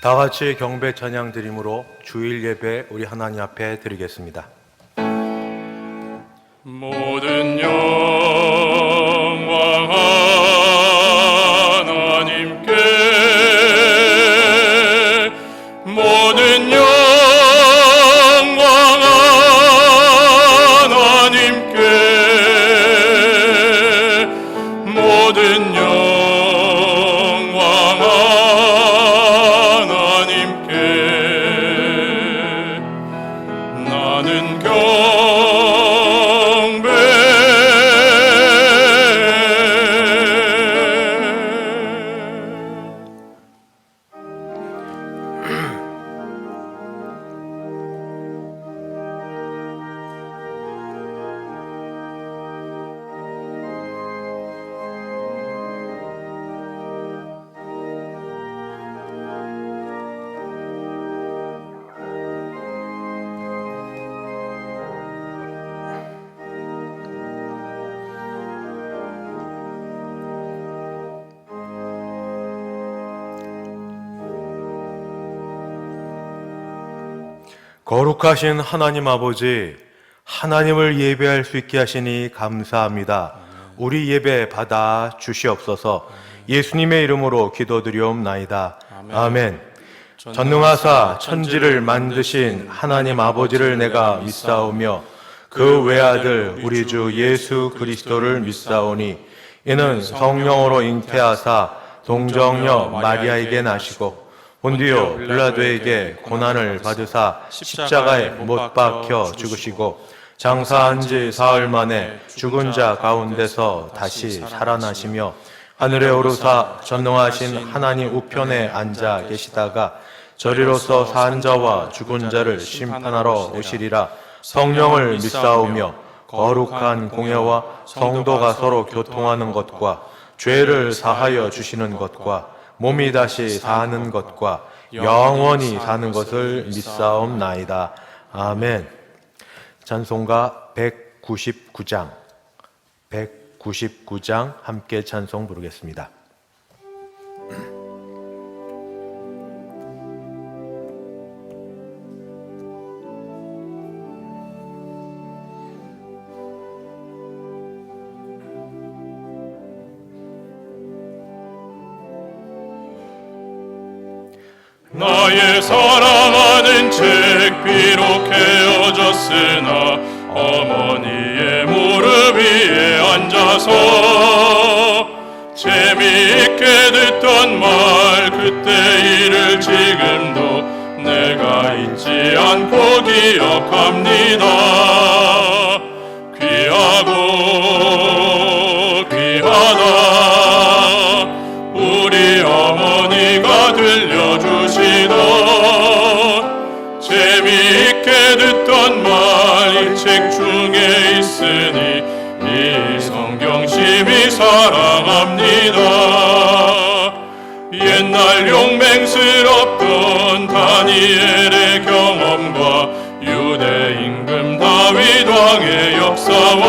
다 같이 경배 찬양 드림으로 주일 예배 우리 하나님 앞에 드리겠습니다. 모든 영광 하나님께, 모든 영광 하나님께, 모든 영광 하나님께. 나는 거룩하신 하나님 아버지, 하나님을 예배할 수 있게 하시니 감사합니다. 우리 예배 받아 주시옵소서. 예수님의 이름으로 기도드리옵나이다. 아멘. 전능하사 천지를 만드신 하나님 아버지를 내가 믿사오며 그 외아들 우리 주 예수 그리스도를 믿사오니 이는 성령으로 잉태하사 동정녀 마리아에게 나시고 본디오 빌라도에게 고난을 받으사 십자가에 못 박혀 죽으시고 장사한 지 사흘 만에 죽은 자 가운데서 다시 살아나시며 하늘에 오르사 전능하신 하나님 우편에 앉아 계시다가 저리로서 산 자와 죽은 자를 심판하러 오시리라. 성령을 믿사오며 거룩한 공예와 성도가 서로 교통하는 것과 죄를 사하여 주시는 것과 몸이 다시 사는 것과 영원히 사는 것을 믿사옵나이다. 아멘. 찬송가 199장 함께 찬송 부르겠습니다. 나의 사랑하는 책 비록 헤어졌으나 어머니의 무릎 위에 앉아서 재미있게 듣던 말 그때 일을 지금도 내가 잊지 않고 기억합니다. 귀하고 귀하다 우리 어머니가 들려주시던 재미있게 듣던 말 이 책 중에 있으니 이 성경 심히 사랑합니다. 옛날 용맹스럽던 다니엘의 경험과 유대 임금 다윗 왕의 역사와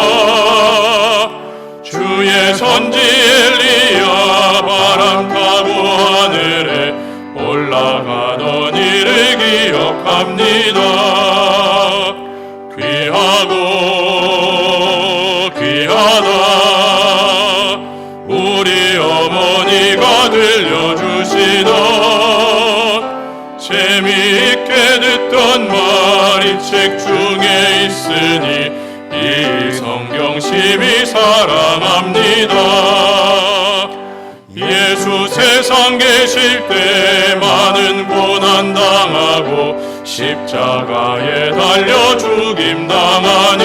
주의 선지 엘리야 바람 타고 하늘에 올라가던 일을 기억합니다. 귀하고 귀하다 우리 어머니가 들려주시던 재미있게 듣던 말 이 책 중에 있으니 이 성경 심히 사랑합니다. 예수 세상 계실 때 많은 고난 당하고 십자가에 달려 죽임 당하니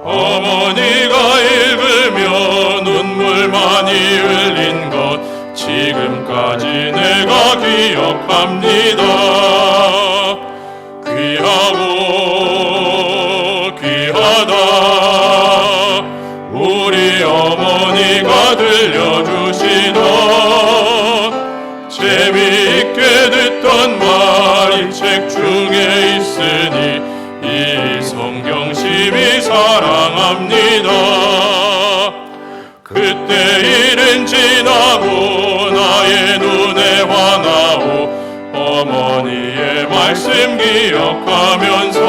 어머니가 읽으며 눈물 많이 흘린 것 지금까지 내가 기억합니다. 귀하고 귀하다 우리 어머니가 들려주시던 재미있게 듣던 말 이 책 중에 있으니 이 성경 심히 사랑합니다. 그때 일은 지나고 나의 눈에 화나 어머니의 말씀 기억하면서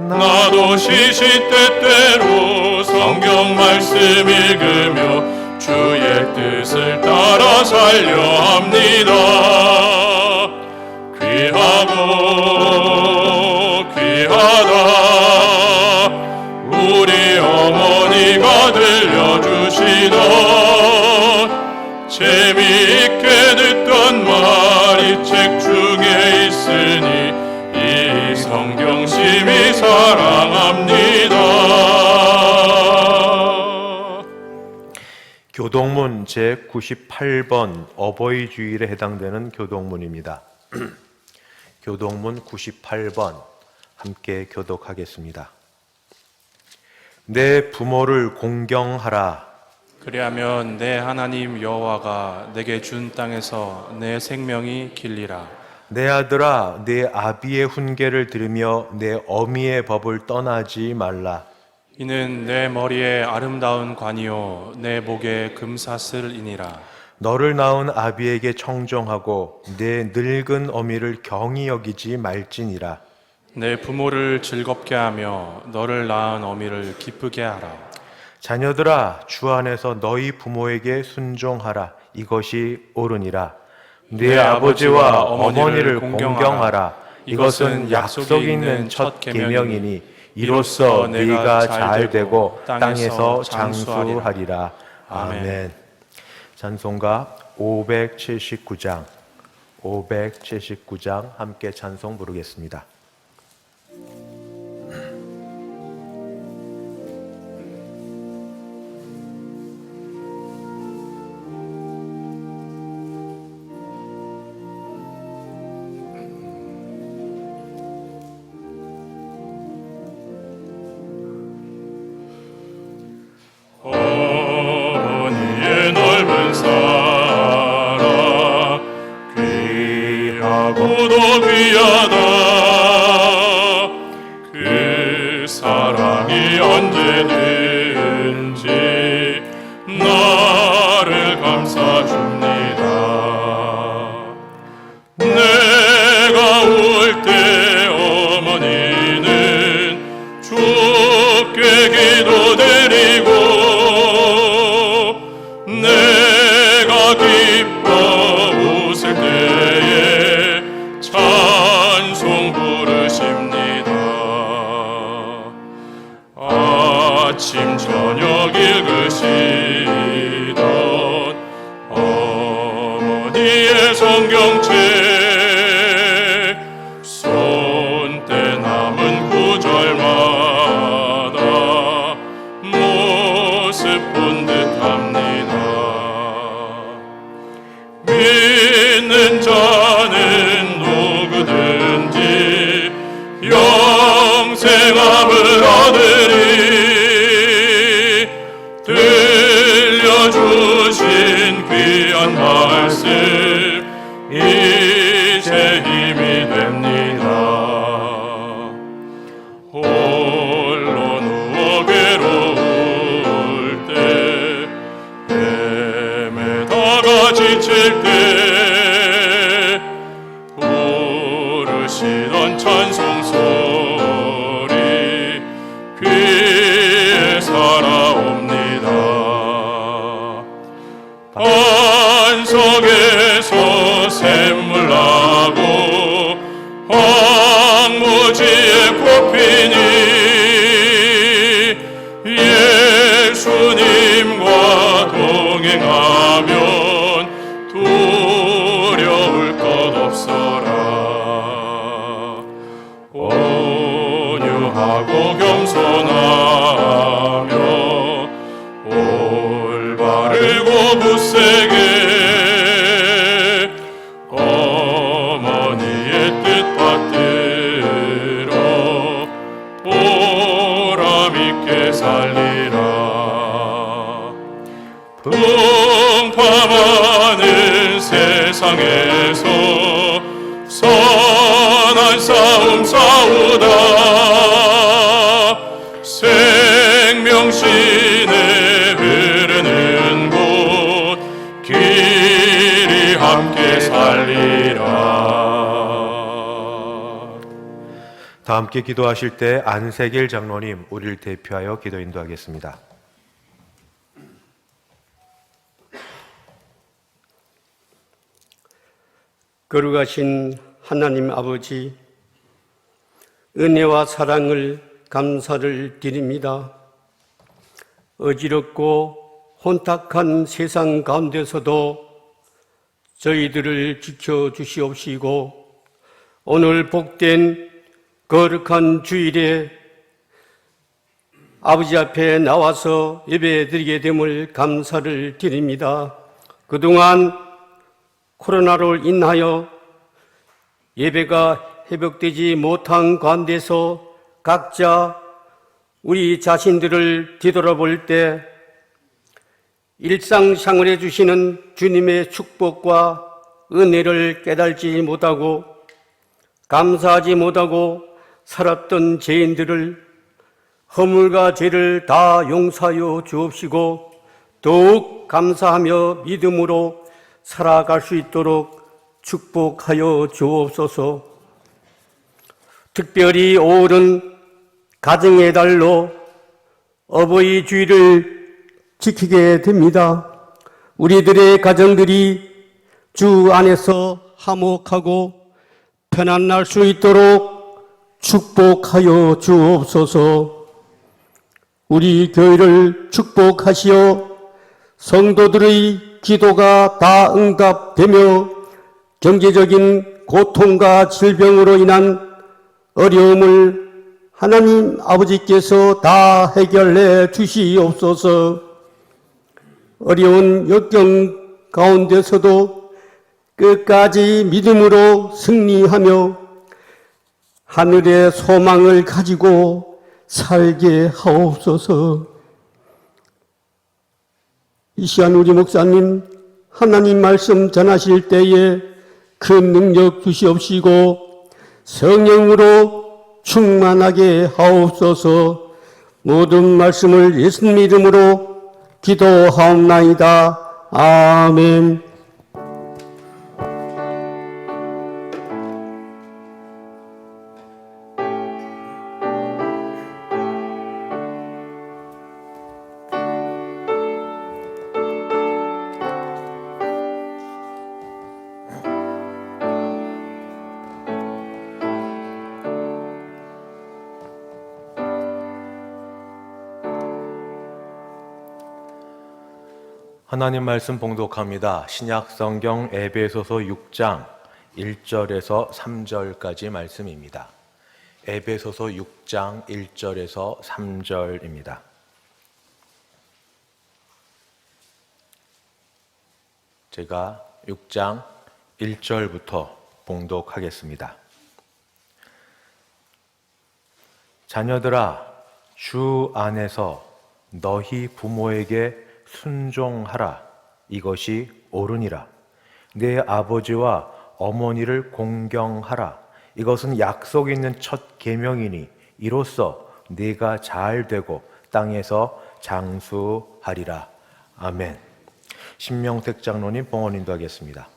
나도 시시때때로 성경 말씀 읽으며 주의 뜻을 따라 살려 합니다. 귀하고 귀하다 우리 어머니가 들려주시던 재미있게 듣던 말이 책 중에 있으니 이 성경 심히 사랑합니다. 교동문 제98번 어버이 주일에 해당되는 교동문입니다. 교동문 98번 함께 교독하겠습니다. 내 부모를 공경하라. 그리하면 내 하나님 여호와가 내게 준 땅에서 내 생명이 길리라. 내 아들아, 내 아비의 훈계를 들으며 내 어미의 법을 떠나지 말라. 이는 내 머리에 아름다운 관이요 내 목에 금사슬이니라. 너를 낳은 아비에게 청종하고 내 늙은 어미를 경히 여기지 말지니라. 내 부모를 즐겁게 하며 너를 낳은 어미를 기쁘게 하라. 자녀들아, 주 안에서 너희 부모에게 순종하라. 이것이 옳으니라. 네 아버지와 어머니를 공경하라. 이것은 약속이 있는 첫 계명이니 이로써 네가 잘 되고 땅에서 장수하리라. 아멘. 찬송가 579장 함께 찬송 부르겠습니다. 어머니의 넓은 사랑 귀하고도 귀하다. 그 사랑이 언제든지 나를 감싸줍니다. 내가 울 때 어머니는 주께 기도드리고 내가 기뻐 웃을 때에 찬송 부르십니다. 아침 저녁 읽으시던 어머니의 성경책 손때 남은 구절마다 모습 본 듯합니다. 믿는 자는 누구든지 영생함을 얻으리. 들려주신 귀한 말씀 이제 힘이 됩니다. 홀로 누워 괴로울 때 헤매다가 지칠 때 부르시던 찬송 소리 귀에 살아옵니다. 반석에서 샘물 나고 황무지에 꽃 피니 예수님과 동행하면 두려울 것 없어라. 온유하고 겸손하며 올바르고 굳세게 어머니의 뜻 받들어 보람있게 살리라. 풍파많은 세상에서 선한 싸움 싸우다 생명신에 흐르는 곳 길이 함께 살리라. 다 함께 기도하실 때 안세길 장로님 우리를 대표하여 기도 인도하겠습니다. 거룩하신 하나님 아버지, 은혜와 사랑을 감사를 드립니다. 어지럽고 혼탁한 세상 가운데서도 저희들을 지켜주시옵시고 오늘 복된 거룩한 주일에 아버지 앞에 나와서 예배드리게 됨을 감사를 드립니다. 그동안 코로나로 인하여 예배가 회복되지 못한 가운데서 각자 우리 자신들을 뒤돌아볼 때 일상생활에 주시는 주님의 축복과 은혜를 깨달지 못하고 감사하지 못하고 살았던 죄인들을 허물과 죄를 다 용서하여 주옵시고 더욱 감사하며 믿음으로 살아갈 수 있도록 축복하여 주옵소서. 특별히 5월은 가정의 달로 어버이 주일을 지키게 됩니다. 우리들의 가정들이 주 안에서 화목하고 편안할 수 있도록 축복하여 주옵소서. 우리 교회를 축복하시어 성도들의 기도가 다 응답되며 경제적인 고통과 질병으로 인한 어려움을 하나님 아버지께서 다 해결해 주시옵소서. 어려운 역경 가운데서도 끝까지 믿음으로 승리하며 하늘의 소망을 가지고 살게 하옵소서. 이 시간 우리 목사님 하나님 말씀 전하실 때에 큰 능력 주시옵시고 성령으로 충만하게 하옵소서. 모든 말씀을 예수님 이름으로 기도하옵나이다. 아멘. 하나님 말씀 봉독합니다. 신약 성경 에베소서 6장 1절에서 3절까지 말씀입니다. 에베소서 6장 1절에서 3절입니다. 제가 6장 1절부터 봉독하겠습니다. 자녀들아, 주 안에서 너희 부모에게 순종하라. 이것이 옳으니라. 내 아버지와 어머니를 공경하라. 이것은 약속 있는 첫 계명이니 이로써 네가 잘 되고 땅에서 장수하리라. 아멘. 신명택 장로님 봉헌 인도하겠습니다.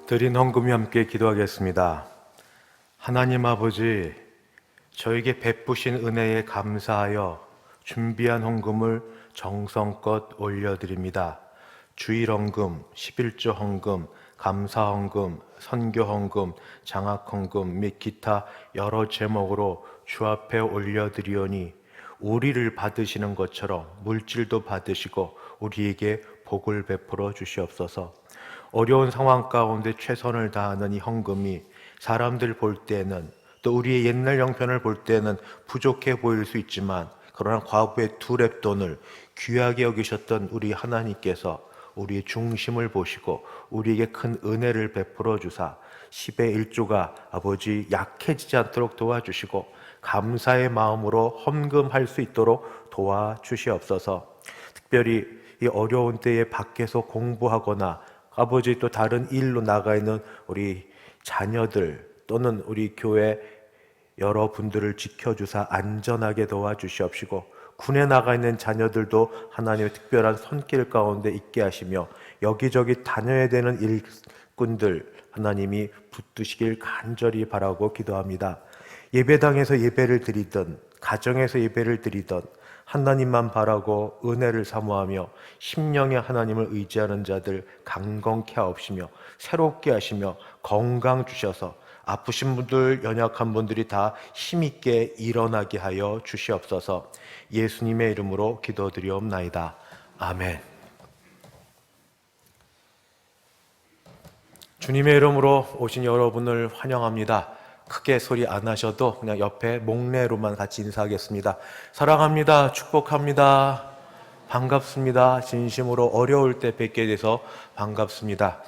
드린 헌금이 함께 기도하겠습니다. 하나님 아버지, 저에게 베푸신 은혜에 감사하여 준비한 헌금을 정성껏 올려드립니다. 주일 헌금, 11조 헌금, 감사 헌금, 선교 헌금, 장학 헌금 및 기타 여러 제목으로 주 앞에 올려드리오니 우리를 받으시는 것처럼 물질도 받으시고 우리에게 복을 베풀어 주시옵소서. 어려운 상황 가운데 최선을 다하는 이 헌금이 사람들 볼 때는, 또 우리의 옛날 형편을 볼 때는 부족해 보일 수 있지만, 그러나 과거의 두 랩돈을 귀하게 여기셨던 우리 하나님께서 우리의 중심을 보시고 우리에게 큰 은혜를 베풀어 주사 10의 1조가 아버지 약해지지 않도록 도와주시고 감사의 마음으로 헌금할 수 있도록 도와주시옵소서. 특별히 이 어려운 때에 밖에서 공부하거나 아버지 또 다른 일로 나가 있는 우리 자녀들 또는 우리 교회 여러분들을 지켜주사 안전하게 도와주시옵시고, 군에 나가 있는 자녀들도 하나님의 특별한 손길 가운데 있게 하시며 여기저기 다녀야 되는 일꾼들 하나님이 붙드시길 간절히 바라고 기도합니다. 예배당에서 예배를 드리던, 가정에서 예배를 드리던 하나님만 바라고 은혜를 사모하며 심령의 하나님을 의지하는 자들 강건케 하옵시며 새롭게 하시며 건강 주셔서 아프신 분들, 연약한 분들이 다 힘있게 일어나게 하여 주시옵소서. 예수님의 이름으로 기도드리옵나이다. 아멘. 주님의 이름으로 오신 여러분을 환영합니다. 크게 소리 안 하셔도 그냥 옆에 목례로만 같이 인사하겠습니다. 사랑합니다. 축복합니다. 반갑습니다. 진심으로 어려울 때 뵙게 돼서 반갑습니다.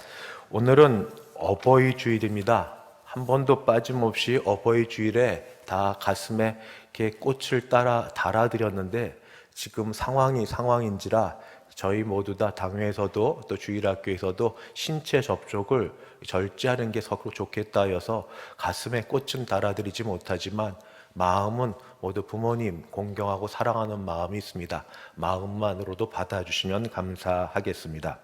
오늘은 어버이 주일입니다. 한 번도 빠짐없이 어버이 주일에 다 가슴에 이렇게 꽃을 따라 달아드렸는데, 지금 상황인지라 저희 모두 다 당회에서도 또 주일학교에서도 신체 접촉을 절제하는 게 서로 좋겠다 해서 가슴에 꽃은 달아드리지 못하지만 마음은 모두 부모님 공경하고 사랑하는 마음이 있습니다. 마음만으로도 받아주시면 감사하겠습니다.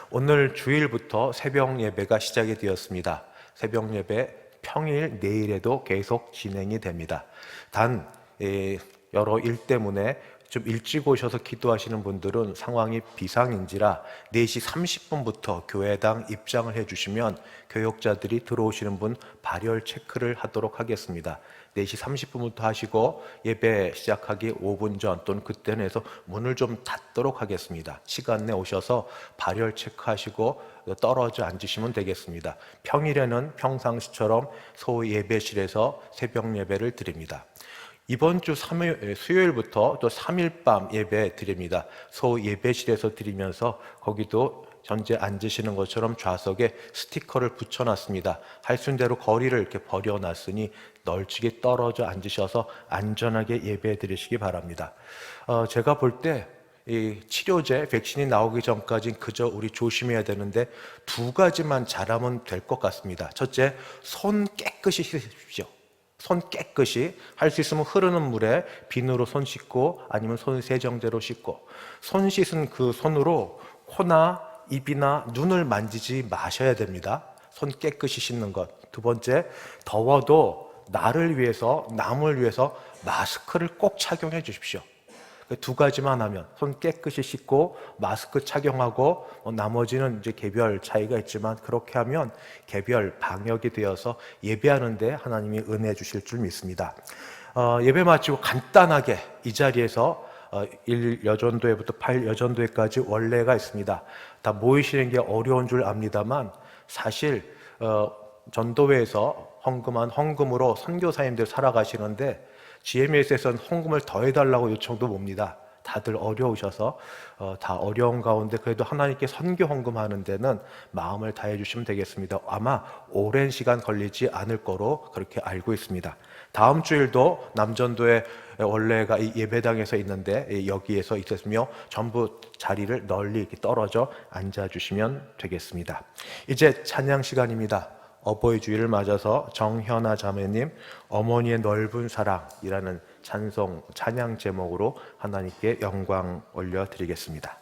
오늘 주일부터 새벽 예배가 시작이 되었습니다. 새벽 예배 평일 내일에도 계속 진행이 됩니다. 단 여러 일 때문에 좀 일찍 오셔서 기도하시는 분들은 상황이 비상인지라 4시 30분부터 교회당 입장을 해주시면 교역자들이 들어오시는 분 발열 체크를 하도록 하겠습니다. 4시 30분부터 하시고 예배 시작하기 5분 전 또는 그때는 해서 문을 좀 닫도록 하겠습니다. 시간 내 오셔서 발열 체크하시고 떨어져 앉으시면 되겠습니다. 평일에는 평상시처럼 소위 예배실에서 새벽 예배를 드립니다. 이번 주 수요일부터 또 3일 밤 예배 드립니다. 소 예배실에서 드리면서 거기도 현재 앉으시는 것처럼 좌석에 스티커를 붙여놨습니다. 할 수 있는 대로 거리를 이렇게 버려놨으니 널찍이 떨어져 앉으셔서 안전하게 예배 드리시기 바랍니다. 제가 볼 때 이 치료제, 백신이 나오기 전까지 그저 우리 조심해야 되는데 2가지만 잘하면 될 것 같습니다. 첫째, 손 깨끗이 씻으십시오. 손 깨끗이, 할 수 있으면 흐르는 물에 비누로 손 씻고 아니면 손 세정제로 씻고, 손 씻은 그 손으로 코나 입이나 눈을 만지지 마셔야 됩니다. 손 깨끗이 씻는 것. 2번째, 더워도 나를 위해서, 남을 위해서 마스크를 꼭 착용해 주십시오. 2가지만 하면, 손 깨끗이 씻고 마스크 착용하고 나머지는 이제 개별 차이가 있지만 그렇게 하면 개별 방역이 되어서 예배하는데 하나님이 은혜 주실 줄 믿습니다. 예배 마치고 간단하게 이 자리에서 1여전도회부터 8여전도회까지 원례가 있습니다. 다 모이시는 게 어려운 줄 압니다만 사실 전도회에서 헌금한 헌금으로 선교사님들 살아가시는데 GMS에서는 헌금을 더 해달라고 요청도 봅니다. 다들 어려우셔서 다 어려운 가운데 그래도 하나님께 선교 헌금하는 데는 마음을 다해 주시면 되겠습니다. 아마 오랜 시간 걸리지 않을 거로 그렇게 알고 있습니다. 다음 주일도 남전도의 원래가 이 예배당에서 있는데 여기에서 있었으며 전부 자리를 널리 이렇게 떨어져 앉아주시면 되겠습니다. 이제 찬양 시간입니다. 어버이 주일을 맞아서 정현아 자매님 어머니의 넓은 사랑이라는 찬양 제목으로 하나님께 영광 올려드리겠습니다.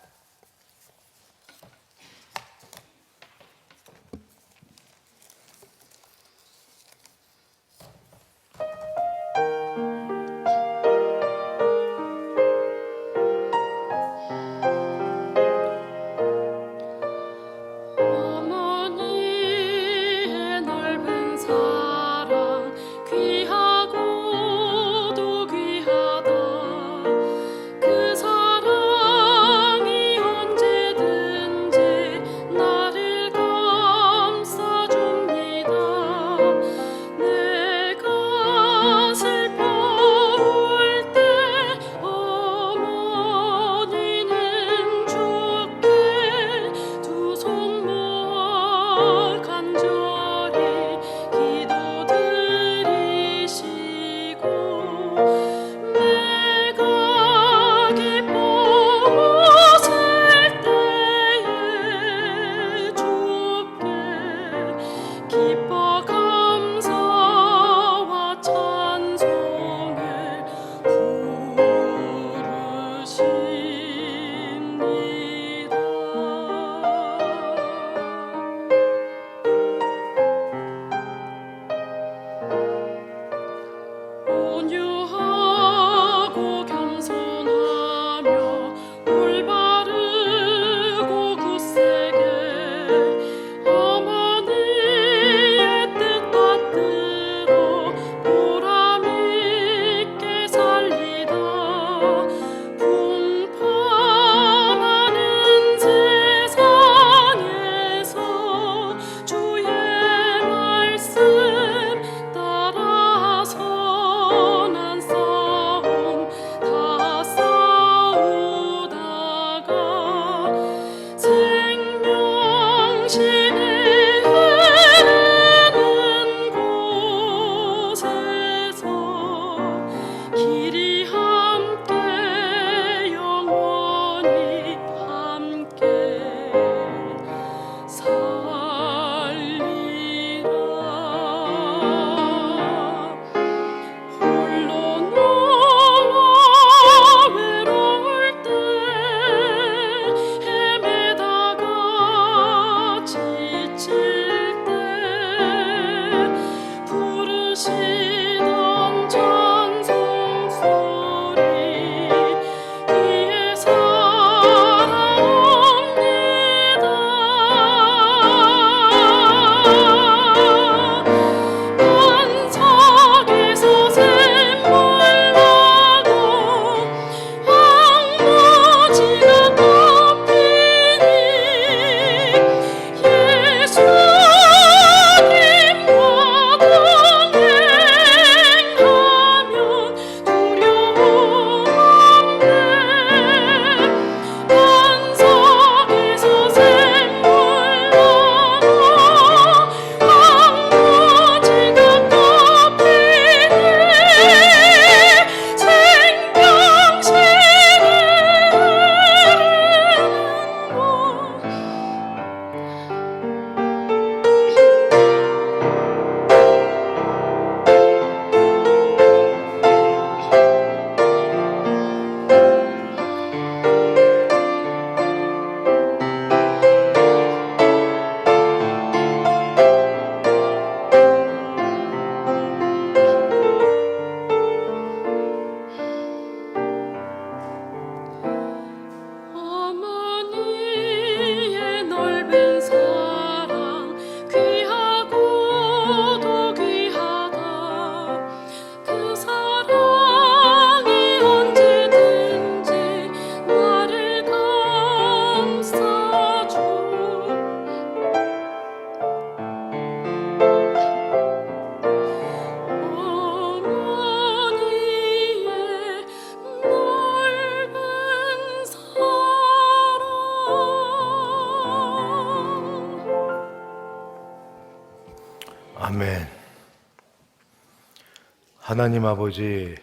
하나님 아버지,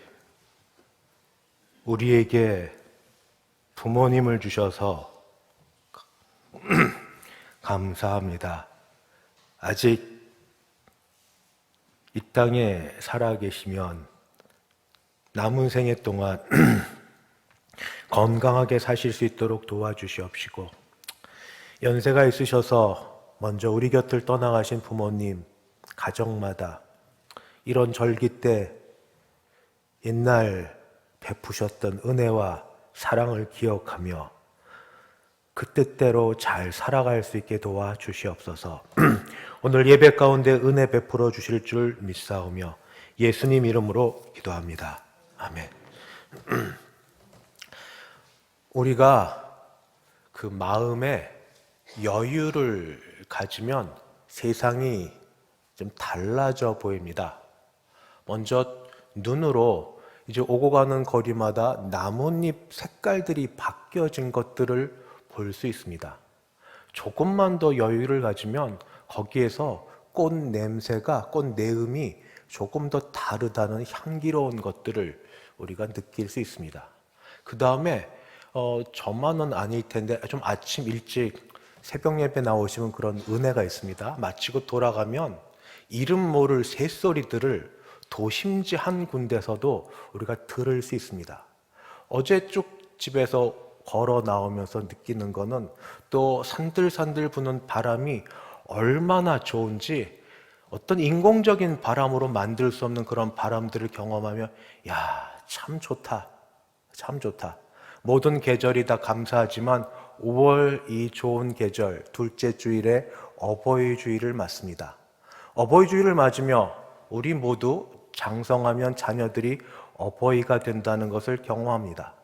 우리에게 부모님을 주셔서 감사합니다. 아직 이 땅에 살아계시면 남은 생애 동안 건강하게 사실 수 있도록 도와주시옵시고, 연세가 있으셔서 먼저 우리 곁을 떠나가신 부모님, 가정마다 이런 절기 때 옛날 베푸셨던 은혜와 사랑을 기억하며 그 뜻대로 잘 살아갈 수 있게 도와주시옵소서. 오늘 예배 가운데 은혜 베풀어 주실 줄 믿사오며 예수님 이름으로 기도합니다. 아멘. 우리가 그 마음에 여유를 가지면 세상이 좀 달라져 보입니다. 먼저 눈으로 이제 오고 가는 거리마다 나뭇잎 색깔들이 바뀌어진 것들을 볼 수 있습니다. 조금만 더 여유를 가지면 거기에서 꽃 냄새가, 꽃 내음이 조금 더 다르다는 향기로운 것들을 우리가 느낄 수 있습니다. 그 다음에 저만은 아닐 텐데 좀 아침 일찍 새벽 예배 나오시면 그런 은혜가 있습니다. 마치고 돌아가면 이름 모를 새소리들을 도심지 한 군데서도 우리가 들을 수 있습니다. 어제 쭉 집에서 걸어 나오면서 느끼는 거는 또 산들산들 부는 바람이 얼마나 좋은지, 어떤 인공적인 바람으로 만들 수 없는 그런 바람들을 경험하며 야, 참 좋다, 참 좋다. 모든 계절이 다 감사하지만 5월 이 좋은 계절, 둘째 주일에 어버이 주일을 맞습니다. 어버이 주일을 맞으며 우리 모두 장성하면 자녀들이 어버이가 된다는 것을 경험합니다.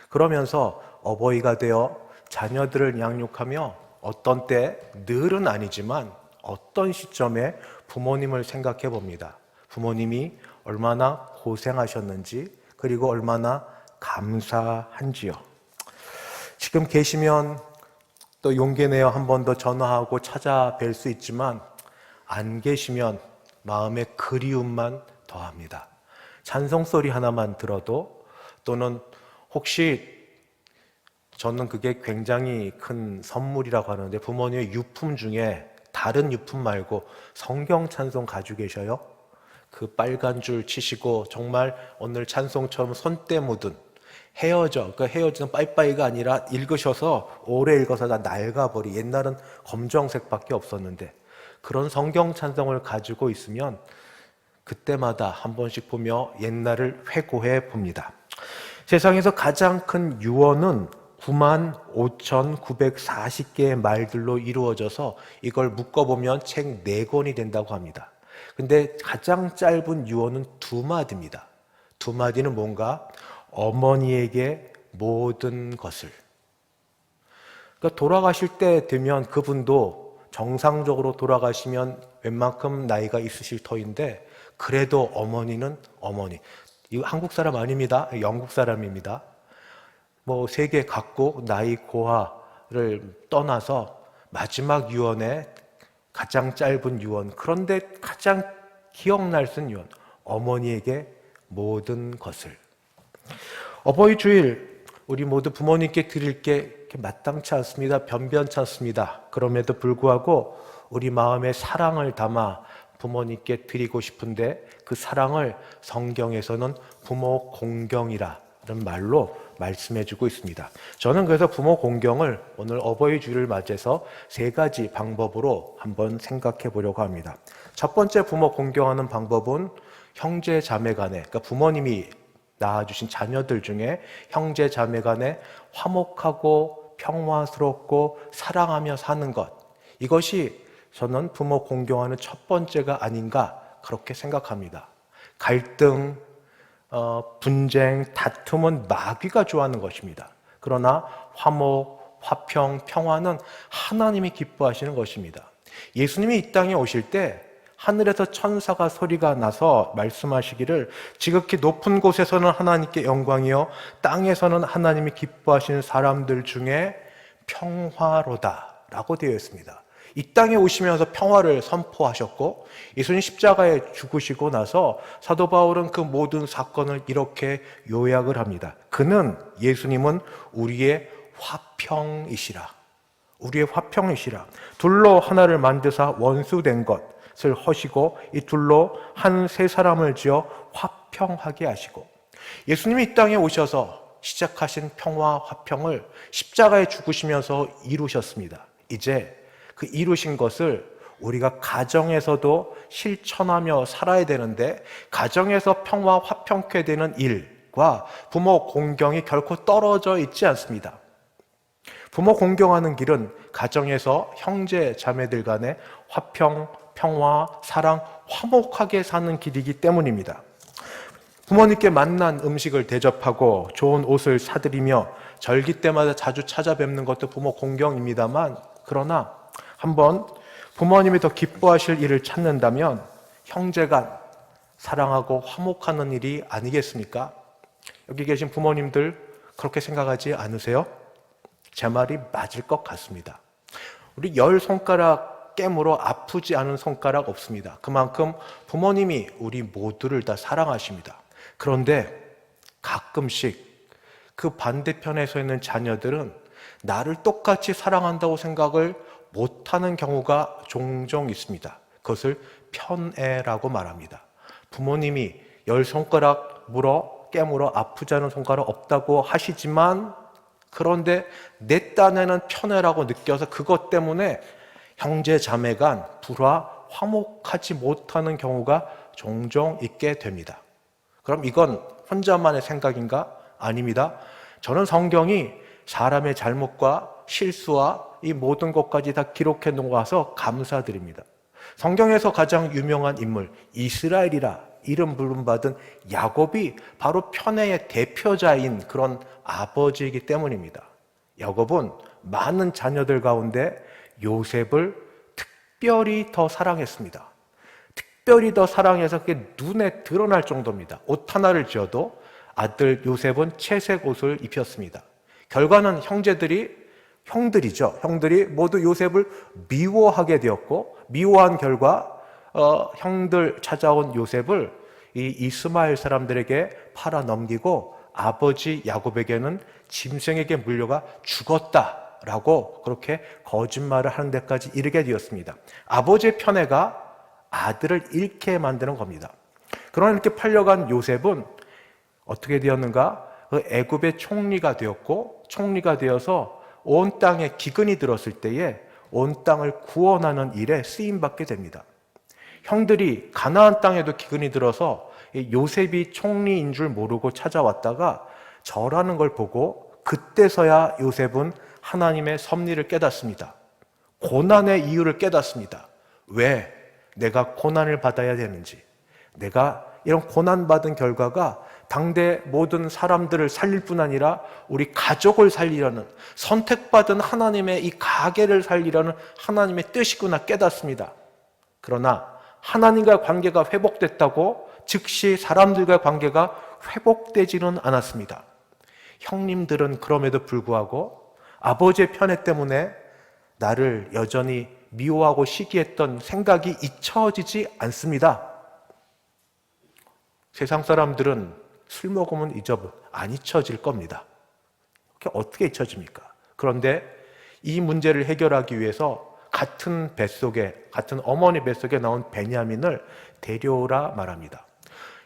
그러면서 어버이가 되어 자녀들을 양육하며 어떤 때, 늘은 아니지만 어떤 시점에 부모님을 생각해 봅니다. 부모님이 얼마나 고생하셨는지, 그리고 얼마나 감사한지요. 지금 계시면 또 용기 내어 한 번 더 전화하고 찾아뵐 수 있지만, 안 계시면 마음의 그리움만 더합니다. 찬송 소리 하나만 들어도, 또는 혹시 저는 그게 굉장히 큰 선물이라고 하는데, 부모님의 유품 중에 다른 유품 말고 성경 찬송 가지고 계셔요? 그 빨간 줄 치시고 정말 오늘 찬송처럼 손때 묻은 헤어져, 그 헤어지는 빠이빠이가 아니라 읽으셔서 오래 읽어서 다 낡아버리, 옛날은 검정색밖에 없었는데 그런 성경 찬송을 가지고 있으면 그때마다 한 번씩 보며 옛날을 회고해 봅니다. 세상에서 가장 큰 유언은 95,940개의 말들로 이루어져서 이걸 묶어보면 책 4권이 된다고 합니다. 근데 가장 짧은 유언은 2마디입니다. 2마디는 뭔가? 어머니에게 모든 것을. 그러니까 돌아가실 때 되면 그분도 정상적으로 돌아가시면 웬만큼 나이가 있으실 터인데, 그래도 어머니는 어머니. 이거 한국 사람 아닙니다. 영국 사람입니다. 뭐 세계 각국 나이 고하를 떠나서 마지막 유언에 가장 짧은 유언, 그런데 가장 기억날 수 있는 유언, 어머니에게 모든 것을. 어버이 주일 우리 모두 부모님께 드릴 게 마땅치 않습니다. 변변치 않습니다. 그럼에도 불구하고 우리 마음에 사랑을 담아 부모님께 드리고 싶은데, 그 사랑을 성경에서는 부모 공경이라는 말로 말씀해주고 있습니다. 저는 그래서 부모 공경을 오늘 어버이 주일을 맞이해서 3가지 방법으로 한번 생각해 보려고 합니다. 첫 번째 부모 공경하는 방법은 형제 자매 간에, 그러니까 부모님이 낳아주신 자녀들 중에 형제 자매 간에 화목하고 평화스럽고 사랑하며 사는 것, 이것이 저는 부모 공경하는 첫 번째가 아닌가 그렇게 생각합니다. 갈등, 분쟁, 다툼은 마귀가 좋아하는 것입니다. 그러나 화목, 화평, 평화는 하나님이 기뻐하시는 것입니다. 예수님이 이 땅에 오실 때 하늘에서 천사가 소리가 나서 말씀하시기를, 지극히 높은 곳에서는 하나님께 영광이요 땅에서는 하나님이 기뻐하시는 사람들 중에 평화로다 라고 되어 있습니다. 이 땅에 오시면서 평화를 선포하셨고 예수님 십자가에 죽으시고 나서 사도 바울은 그 모든 사건을 이렇게 요약을 합니다. 예수님은 우리의 화평이시라. 우리의 화평이시라. 둘로 하나를 만드사 원수된 것을 허시고 이 둘로 한 세 사람을 지어 화평하게 하시고, 예수님이 이 땅에 오셔서 시작하신 평화 화평을 십자가에 죽으시면서 이루셨습니다. 이제 그 이루신 것을 우리가 가정에서도 실천하며 살아야 되는데, 가정에서 평화 화평케 되는 일과 부모 공경이 결코 떨어져 있지 않습니다. 부모 공경하는 길은 가정에서 형제 자매들 간의 화평, 평화, 사랑, 화목하게 사는 길이기 때문입니다. 부모님께 맛난 음식을 대접하고 좋은 옷을 사드리며 절기 때마다 자주 찾아뵙는 것도 부모 공경입니다만, 그러나 한번 부모님이 더 기뻐하실 일을 찾는다면 형제간 사랑하고 화목하는 일이 아니겠습니까? 여기 계신 부모님들 그렇게 생각하지 않으세요? 제 말이 맞을 것 같습니다. 우리 10손가락 깨물어 아프지 않은 손가락 없습니다. 그만큼 부모님이 우리 모두를 다 사랑하십니다. 그런데 가끔씩 그 반대편에 서 있는 자녀들은 나를 똑같이 사랑한다고 생각을 못하는 경우가 종종 있습니다. 그것을 편애라고 말합니다. 부모님이 10손가락 물어 깨물어 아프지 않은 손가락 없다고 하시지만, 그런데 내 딴에는 편애라고 느껴서 그것 때문에 형제 자매 간 불화 화목하지 못하는 경우가 종종 있게 됩니다. 그럼 이건 혼자만의 생각인가? 아닙니다. 저는 성경이 사람의 잘못과 실수와 이 모든 것까지 다 기록해 놓아서 감사드립니다. 성경에서 가장 유명한 인물 이스라엘이라 이름 부름받은 야곱이 바로 편애의 대표자인 그런 아버지이기 때문입니다. 야곱은 많은 자녀들 가운데 요셉을 특별히 더 사랑했습니다. 특별히 더 사랑해서 그게 눈에 드러날 정도입니다. 옷 하나를 지어도 아들 요셉은 채색 옷을 입혔습니다. 결과는 형들이 모두 요셉을 미워하게 되었고, 미워한 결과 형들 찾아온 요셉을 이 이스마엘 사람들에게 팔아 넘기고 아버지 야곱에게는 짐승에게 물려가 죽었다라고 그렇게 거짓말을 하는 데까지 이르게 되었습니다. 아버지의 편애가 아들을 잃게 만드는 겁니다. 그러나 이렇게 팔려간 요셉은 어떻게 되었는가? 그 애굽의 총리가 되었고, 총리가 되어서 온 땅에 기근이 들었을 때에 온 땅을 구원하는 일에 쓰임받게 됩니다. 형들이 가나안 땅에도 기근이 들어서 요셉이 총리인 줄 모르고 찾아왔다가 절하는 걸 보고, 그때서야 요셉은 하나님의 섭리를 깨닫습니다. 고난의 이유를 깨닫습니다. 왜 내가 고난을 받아야 되는지, 내가 이런 고난받은 결과가 당대 모든 사람들을 살릴 뿐 아니라 우리 가족을 살리려는, 선택받은 하나님의 이 가계를 살리려는 하나님의 뜻이구나 깨닫습니다. 그러나 하나님과 관계가 회복됐다고 즉시 사람들과 관계가 회복되지는 않았습니다. 형님들은 그럼에도 불구하고 아버지의 편애 때문에 나를 여전히 미워하고 시기했던 생각이 잊혀지지 않습니다. 세상 사람들은 술 먹으면 안 잊혀질 겁니다. 어떻게 잊혀집니까? 그런데 이 문제를 해결하기 위해서 같은 어머니 뱃속에 나온 베냐민을 데려오라 말합니다.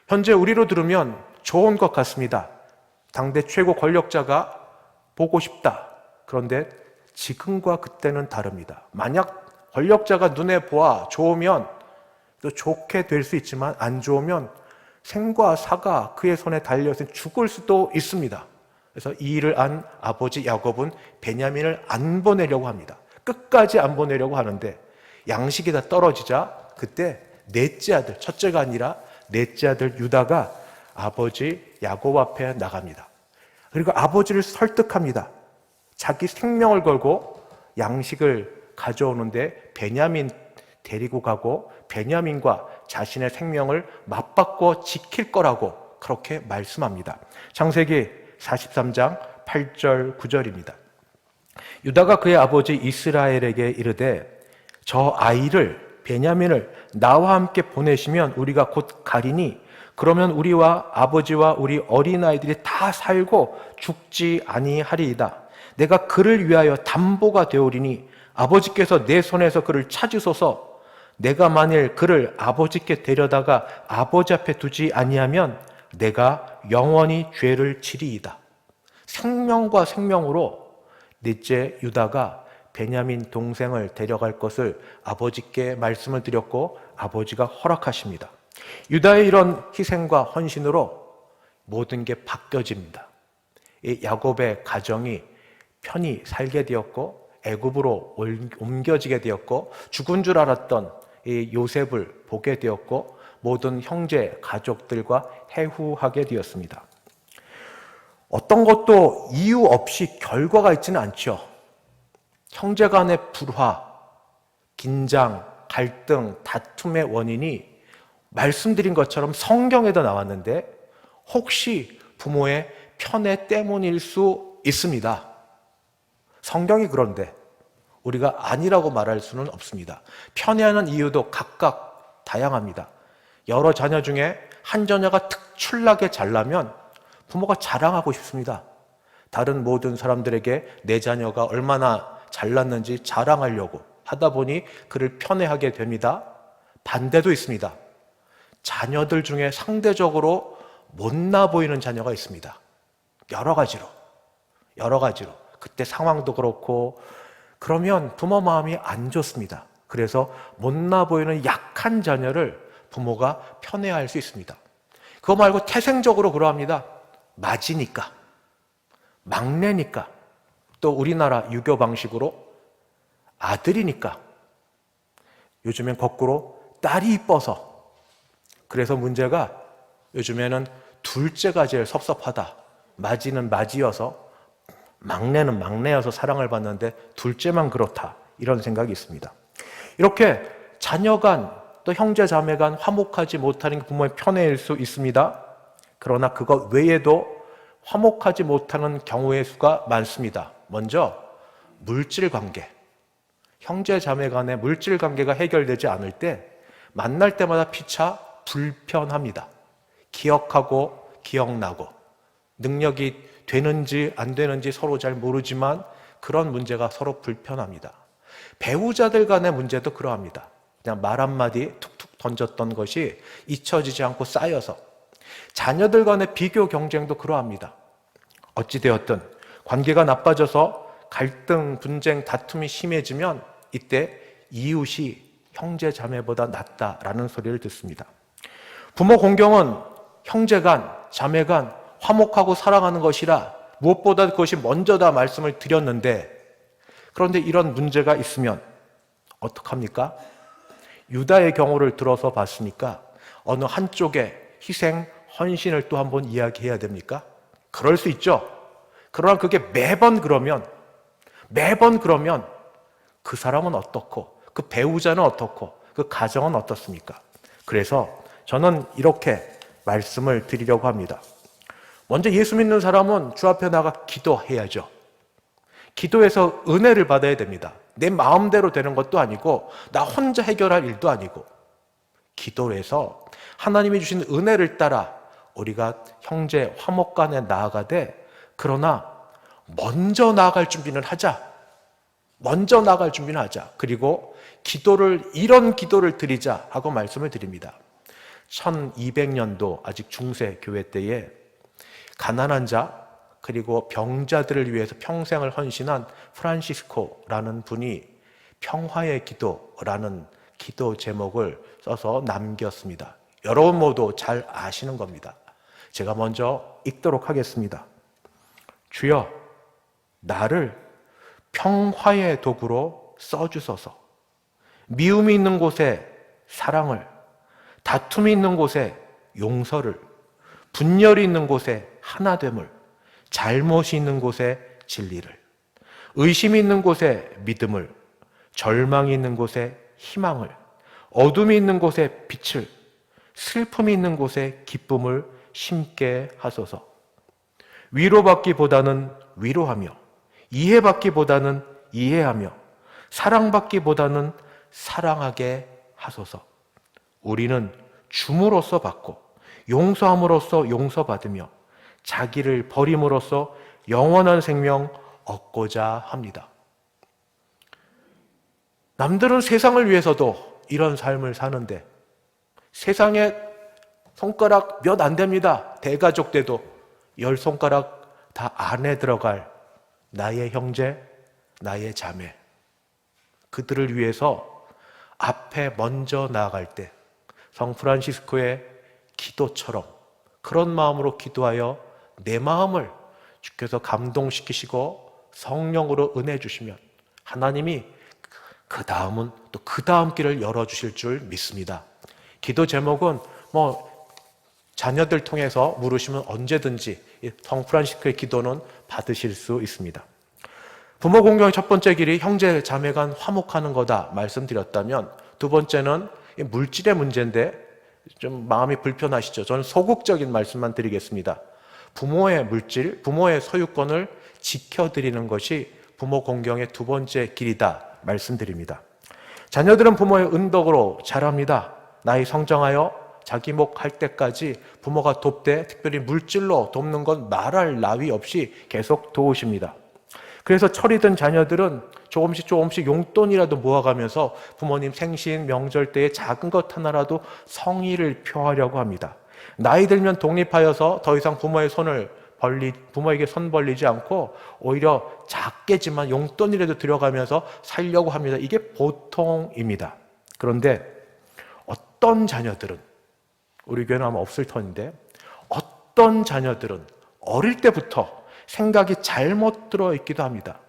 현재 우리로 들으면 좋은 것 같습니다. 당대 최고 권력자가 보고 싶다. 그런데 지금과 그때는 다릅니다. 만약 권력자가 눈에 보아 좋으면 또 좋게 될 수 있지만, 안 좋으면 생과 사가 그의 손에 달려서 죽을 수도 있습니다. 그래서 이 일을 안 아버지 야곱은 베냐민을 안 보내려고 합니다. 끝까지 안 보내려고 하는데 양식이 다 떨어지자 그때 넷째 아들, 첫째가 아니라 넷째 아들 유다가 아버지 야곱 앞에 나갑니다. 그리고 아버지를 설득합니다. 자기 생명을 걸고 양식을 가져오는데 베냐민 데리고 가고 베냐민과 자신의 생명을 맞바꿔 지킬 거라고 그렇게 말씀합니다. 창세기 43장 8절 9절입니다. 유다가 그의 아버지 이스라엘에게 이르되 저 아이를 베냐민을 나와 함께 보내시면 우리가 곧 가리니 그러면 우리와 아버지와 우리 어린아이들이 다 살고 죽지 아니하리이다. 내가 그를 위하여 담보가 되오리니 아버지께서 내 손에서 그를 찾으소서. 내가 만일 그를 아버지께 데려다가 아버지 앞에 두지 아니하면 내가 영원히 죄를 지리이다. 생명과 생명으로 넷째 유다가 베냐민 동생을 데려갈 것을 아버지께 말씀을 드렸고 아버지가 허락하십니다. 유다의 이런 희생과 헌신으로 모든 게 바뀌어집니다. 이 야곱의 가정이 편히 살게 되었고 애굽으로 옮겨지게 되었고 죽은 줄 알았던 이 요셉을 보게 되었고 모든 형제 가족들과 해후하게 되었습니다. 어떤 것도 이유 없이 결과가 있지는 않죠. 형제 간의 불화, 긴장, 갈등, 다툼의 원인이 말씀드린 것처럼 성경에도 나왔는데 혹시 부모의 편애 때문일 수 있습니다. 성경이 그런데 우리가 아니라고 말할 수는 없습니다. 편애하는 이유도 각각 다양합니다. 여러 자녀 중에 한 자녀가 특출나게 잘나면 부모가 자랑하고 싶습니다. 다른 모든 사람들에게 내 자녀가 얼마나 잘났는지 자랑하려고 하다 보니 그를 편애하게 됩니다. 반대도 있습니다. 자녀들 중에 상대적으로 못나 보이는 자녀가 있습니다. 여러 가지로. 그때 상황도 그렇고 그러면 부모 마음이 안 좋습니다. 그래서 못나 보이는 약한 자녀를 부모가 편애할 수 있습니다. 그거 말고 태생적으로 그러합니다. 맞이니까, 막내니까, 또 우리나라 유교 방식으로 아들이니까, 요즘엔 거꾸로 딸이 이뻐서, 그래서 문제가 요즘에는 둘째가 제일 섭섭하다. 맞이는 맞이여서, 막내는 막내여서 사랑을 받는데 둘째만 그렇다. 이런 생각이 있습니다. 이렇게 자녀 간 또 형제 자매 간 화목하지 못하는 게 부모의 편애일 수 있습니다. 그러나 그것 외에도 화목하지 못하는 경우의 수가 많습니다. 먼저 물질 관계. 형제 자매 간의 물질 관계가 해결되지 않을 때 만날 때마다 피차 불편합니다. 기억하고 기억나고 능력이 되는지 안 되는지 서로 잘 모르지만 그런 문제가 서로 불편합니다. 배우자들 간의 문제도 그러합니다. 그냥 말 한마디 툭툭 던졌던 것이 잊혀지지 않고 쌓여서. 자녀들 간의 비교 경쟁도 그러합니다. 어찌되었든 관계가 나빠져서 갈등, 분쟁, 다툼이 심해지면 이때 이웃이 형제 자매보다 낫다라는 소리를 듣습니다. 부모 공경은 형제 간, 자매 간 화목하고 사랑하는 것이라 무엇보다 그것이 먼저다 말씀을 드렸는데 그런데 이런 문제가 있으면 어떡합니까? 유다의 경우를 들어서 봤으니까 어느 한쪽의 희생, 헌신을 또 한번 이야기해야 됩니까? 그럴 수 있죠. 그러나 그게 매번 그러면 그 사람은 어떻고 그 배우자는 어떻고 그 가정은 어떻습니까? 그래서 저는 이렇게 말씀을 드리려고 합니다. 먼저 예수 믿는 사람은 주 앞에 나가 기도해야죠. 기도해서 은혜를 받아야 됩니다. 내 마음대로 되는 것도 아니고 나 혼자 해결할 일도 아니고 기도를 해서 하나님이 주신 은혜를 따라 우리가 형제 화목 간에 나아가되 그러나 먼저 나아갈 준비는 하자. 그리고 이런 기도를 드리자 하고 말씀을 드립니다. 1200년도 아직 중세 교회 때에 가난한 자 그리고 병자들을 위해서 평생을 헌신한 프란시스코라는 분이 평화의 기도라는 기도 제목을 써서 남겼습니다. 여러분 모두 잘 아시는 겁니다. 제가 먼저 읽도록 하겠습니다. 주여, 나를 평화의 도구로 써주소서. 미움이 있는 곳에 사랑을, 다툼이 있는 곳에 용서를, 분열이 있는 곳에 하나됨을, 잘못이 있는 곳에 진리를, 의심이 있는 곳에 믿음을, 절망이 있는 곳에 희망을, 어둠이 있는 곳에 빛을, 슬픔이 있는 곳에 기쁨을 심게 하소서. 위로받기보다는 위로하며, 이해받기보다는 이해하며, 사랑받기보다는 사랑하게 하소서. 우리는 줌으로써 받고 용서함으로써 용서받으며 자기를 버림으로써 영원한 생명 얻고자 합니다. 남들은 세상을 위해서도 이런 삶을 사는데 세상에 손가락 몇 안 됩니다. 대가족 돼도 10손가락 다 안에 들어갈 나의 형제, 나의 자매, 그들을 위해서 앞에 먼저 나아갈 때 성 프란시스코의 기도처럼 그런 마음으로 기도하여 내 마음을 주께서 감동시키시고 성령으로 은혜 주시면 하나님이 그 다음은 또 그 다음 길을 열어주실 줄 믿습니다. 기도 제목은 자녀들 통해서 물으시면 언제든지 성 프란시스코의 기도는 받으실 수 있습니다. 부모 공경의 첫 번째 길이 형제 자매 간 화목하는 거다 말씀드렸다면, 두 번째는 물질의 문제인데 좀 마음이 불편하시죠? 저는 소극적인 말씀만 드리겠습니다. 부모의 물질, 부모의 소유권을 지켜드리는 것이 부모 공경의 두 번째 길이다 말씀드립니다. 자녀들은 부모의 은덕으로 자랍니다. 나이 성장하여 자기 목 할 때까지 부모가 돕되 특별히 물질로 돕는 건 말할 나위 없이 계속 도우십니다. 그래서 철이 든 자녀들은 조금씩 용돈이라도 모아가면서 부모님 생신, 명절 때에 작은 것 하나라도 성의를 표하려고 합니다. 나이 들면 독립하여서 더 이상 부모에게 손 벌리지 않고 오히려 작게지만 용돈이라도 들여가면서 살려고 합니다. 이게 보통입니다. 그런데 어떤 자녀들은, 우리 교회는 아마 없을 터인데, 어떤 자녀들은 어릴 때부터 생각이 잘못 들어있기도 합니다.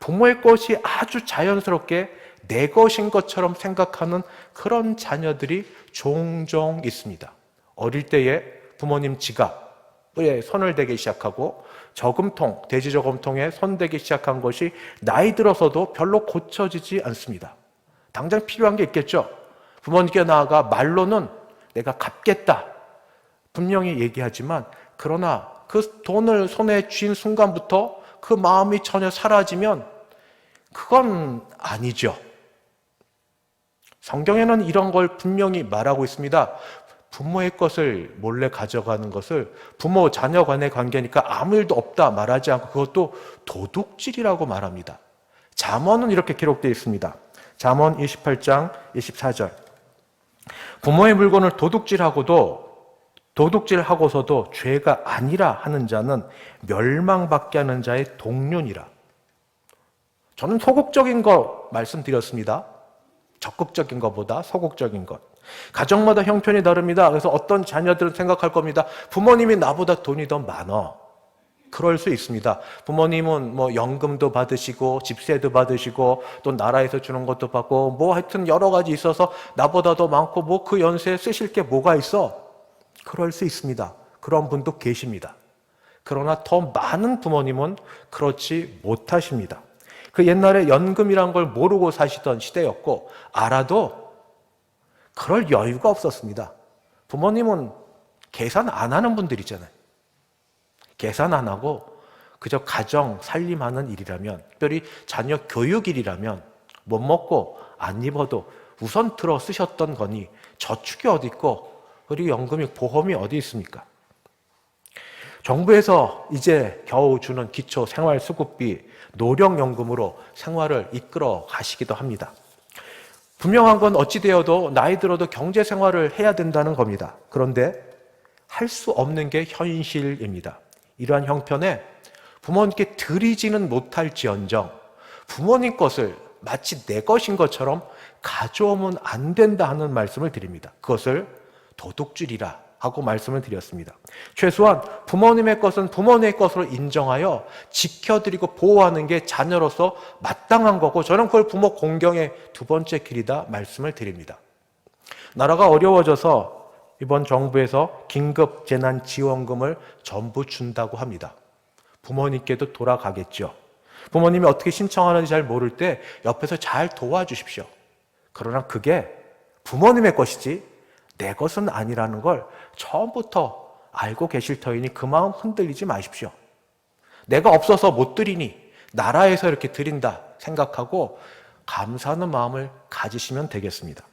부모의 것이 아주 자연스럽게 내 것인 것처럼 생각하는 그런 자녀들이 종종 있습니다. 어릴 때에 부모님 지갑에 손을 대기 시작하고 저금통, 돼지저금통에 손 대기 시작한 것이 나이 들어서도 별로 고쳐지지 않습니다. 당장 필요한 게 있겠죠. 부모님께 나아가 말로는 내가 갚겠다 분명히 얘기하지만, 그러나 그 돈을 손에 쥔 순간부터 그 마음이 전혀 사라지면 그건 아니죠. 성경에는 이런 걸 분명히 말하고 있습니다. 부모의 것을 몰래 가져가는 것을 부모 자녀 간의 관계니까 아무 일도 없다 말하지 않고 그것도 도둑질이라고 말합니다. 잠언은 이렇게 기록되어 있습니다. 잠언 28장 24절. 부모의 물건을 도둑질하고서도 죄가 아니라 하는 자는 멸망받게 하는 자의 동륜이라. 저는 소극적인 거 말씀드렸습니다. 적극적인 것보다 소극적인 것. 가정마다 형편이 다릅니다. 그래서 어떤 자녀들은 생각할 겁니다. 부모님이 나보다 돈이 더 많아. 그럴 수 있습니다. 부모님은 연금도 받으시고 집세도 받으시고 또 나라에서 주는 것도 받고 하여튼 여러 가지 있어서 나보다 더 많고 그 연세에 쓰실 게 뭐가 있어? 그럴 수 있습니다. 그런 분도 계십니다. 그러나 더 많은 부모님은 그렇지 못하십니다. 그 옛날에 연금이란 걸 모르고 사시던 시대였고, 알아도 그럴 여유가 없었습니다. 부모님은 계산 안 하는 분들이잖아요. 계산 안 하고 그저 가정 살림하는 일이라면, 특별히 자녀 교육 일이라면 못 먹고 안 입어도 우선 들어 쓰셨던 거니 저축이 어디 있고 그리고 연금이, 보험이 어디 있습니까? 정부에서 이제 겨우 주는 기초 생활수급비, 노령연금으로 생활을 이끌어 가시기도 합니다. 분명한 건 어찌되어도 나이 들어도 경제생활을 해야 된다는 겁니다. 그런데 할 수 없는 게 현실입니다. 이러한 형편에 부모님께 드리지는 못할지언정 부모님 것을 마치 내 것인 것처럼 가져오면 안 된다 하는 말씀을 드립니다. 그것을 도둑질이라 하고 말씀을 드렸습니다. 최소한 부모님의 것은 부모님의 것으로 인정하여 지켜드리고 보호하는 게 자녀로서 마땅한 거고, 저는 그걸 부모 공경의 두 번째 길이다 말씀을 드립니다. 나라가 어려워져서 이번 정부에서 긴급 재난지원금을 전부 준다고 합니다. 부모님께도 돌아가겠죠. 부모님이 어떻게 신청하는지 잘 모를 때 옆에서 잘 도와주십시오. 그러나 그게 부모님의 것이지 내 것은 아니라는 걸 처음부터 알고 계실 터이니 그 마음 흔들리지 마십시오. 내가 없어서 못 드리니 나라에서 이렇게 드린다 생각하고 감사하는 마음을 가지시면 되겠습니다.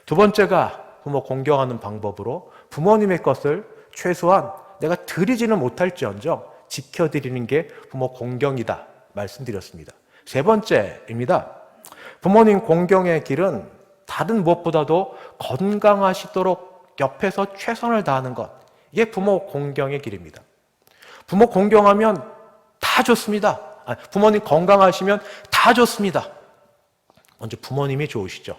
두 번째가 부모 공경하는 방법으로 부모님의 것을 최소한 내가 드리지는 못할지언정 지켜드리는 게 부모 공경이다 말씀드렸습니다. 세 번째입니다. 부모님 공경의 길은 다른 무엇보다도 건강하시도록 옆에서 최선을 다하는 것, 이게 부모 공경의 길입니다. 부모 공경하면 다 좋습니다. 부모님 건강하시면 다 좋습니다. 먼저 부모님이 좋으시죠.